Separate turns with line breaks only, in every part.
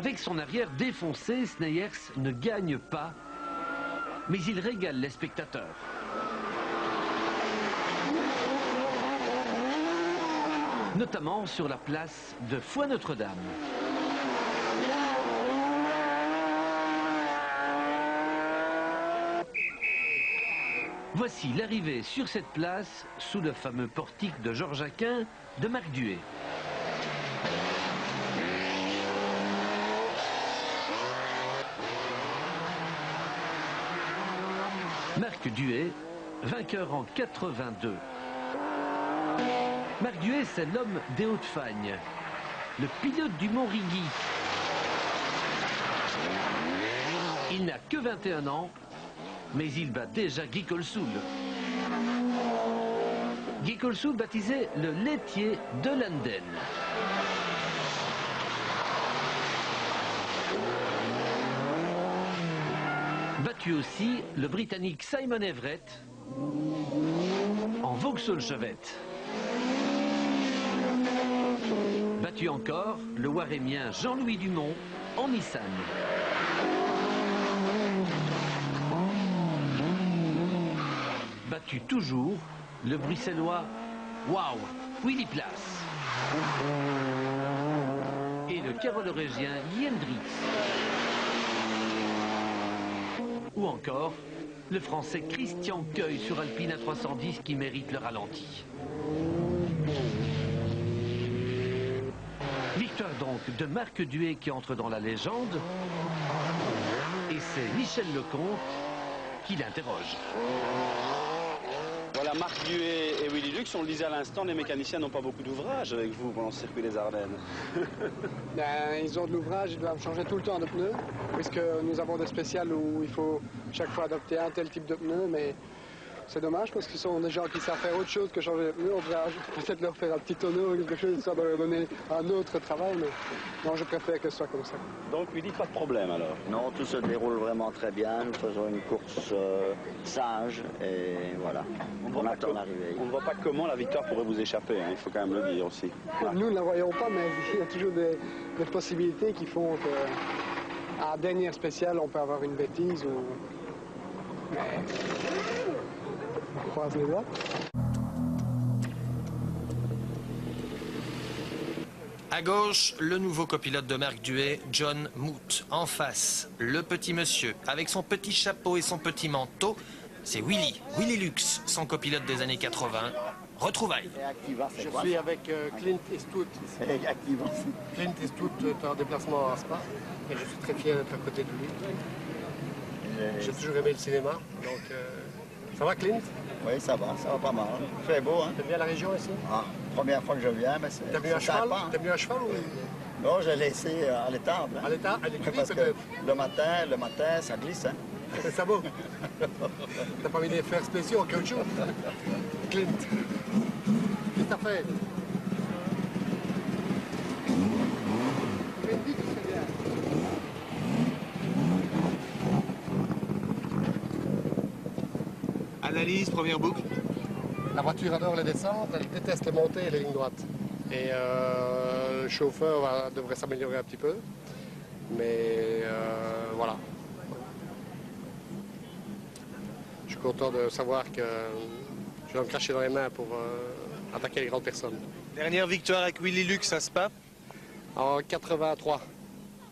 Avec son arrière défoncé, Sneyers ne gagne pas, mais il régale les spectateurs. Notamment sur la place de Foix-Notre-Dame. Voici l'arrivée sur cette place, sous le fameux portique de Georges Aquin, de Marc Duhet. Marc Duhet, vainqueur en 82. Marc Duhet, c'est l'homme des Hauts-de-Fagne, le pilote du Mont-Rigui. Il n'a que 21 ans, mais il bat déjà Guy Colsoul. Guy Colsoul baptisé le laitier de Landen. Battu aussi le Britannique Simon Everett en Vauxhall-Chevette. Battu encore le Warémien Jean-Louis Dumont en Nissan. Battu toujours le Bruxellois Wow Willy Place. Et le Carolorégien Yendrix. Ou encore le Français Christian Queuille sur Alpine A310 qui mérite le ralenti. Victoire donc de Marc Duhet qui entre dans la légende. Et c'est Michel Lecomte qui l'interroge.
Voilà, Marc Duhet et Willy Lux, on le disait à l'instant, les mécaniciens n'ont pas beaucoup d'ouvrage avec vous pendant le circuit des Ardennes.
Ils ont de l'ouvrage, ils doivent changer tout le temps de pneus, puisque nous avons des spéciales où il faut chaque fois adopter un tel type de pneu, mais c'est dommage parce que ce sont des gens qui savent faire autre chose que changer de pneus. On pourrait peut-être leur faire un petit tonneau ou quelque chose, histoire de leur donner un autre travail, mais non, je préfère que ce soit comme ça.
Donc Willy, pas de problème alors?
Non, tout se déroule vraiment très bien. Nous faisons une course sage et voilà. On attend l'arrivée.
On ne voit pas comment la victoire pourrait vous échapper, hein, il faut quand même le dire aussi.
Voilà. Nous ne la voyons pas, mais il y a toujours des possibilités qui font qu'à dernière spéciale, on peut avoir une bêtise ou... Mais... On croise les doigts.
À gauche, le nouveau copilote de Marc Duhet, John Moot. En face, le petit monsieur, avec son petit chapeau et son petit manteau, c'est Willy Lux, son copilote des années 80. Retrouvailles.
Je suis avec Clint Eastwood. Clint Eastwood est en déplacement à Spa et je suis très fier d'être à côté de lui. J'ai toujours aimé le cinéma, donc ça va Clint?
Oui, ça va pas mal. Il fait beau, hein?
T'aimes bien la région ici?
Ah, première fois que je viens, mais c'est
T'as vu un cheval?
sympa.
T'as vu un cheval ou...
Non, j'ai laissé à l'étable.
À l'étable?
Parce que le matin, ça glisse, hein?
C'est ça beau. T'as pas mis des fers spéciaux en caoutchouc? Clint, qu'est-ce que t'as fait?
Analyse, première boucle.
La voiture adore les descentes, elle déteste les montées et les lignes droites. Et le chauffeur devrait s'améliorer un petit peu. Mais voilà. Je suis content de savoir que je vais me cracher dans les mains pour attaquer les grandes personnes.
Dernière victoire avec Willy Lux à Spa.
En 83.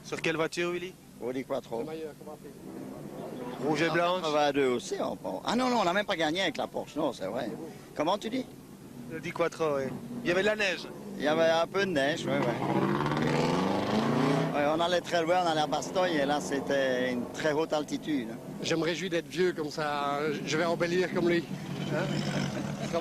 Sur quelle voiture, Willy?
Audi Quattro.
Rouge et blanche.
82 aussi. Ah non, on n'a même pas gagné avec la Porsche, non, c'est vrai. Comment tu dis?
Audi Quattro, oui. Il y avait de la neige.
Il y avait un peu de neige, oui. Ouais, on allait très loin, on allait à Bastogne et là c'était une très haute altitude.
Je me réjouis d'être vieux comme ça, je vais embellir comme lui. Hein?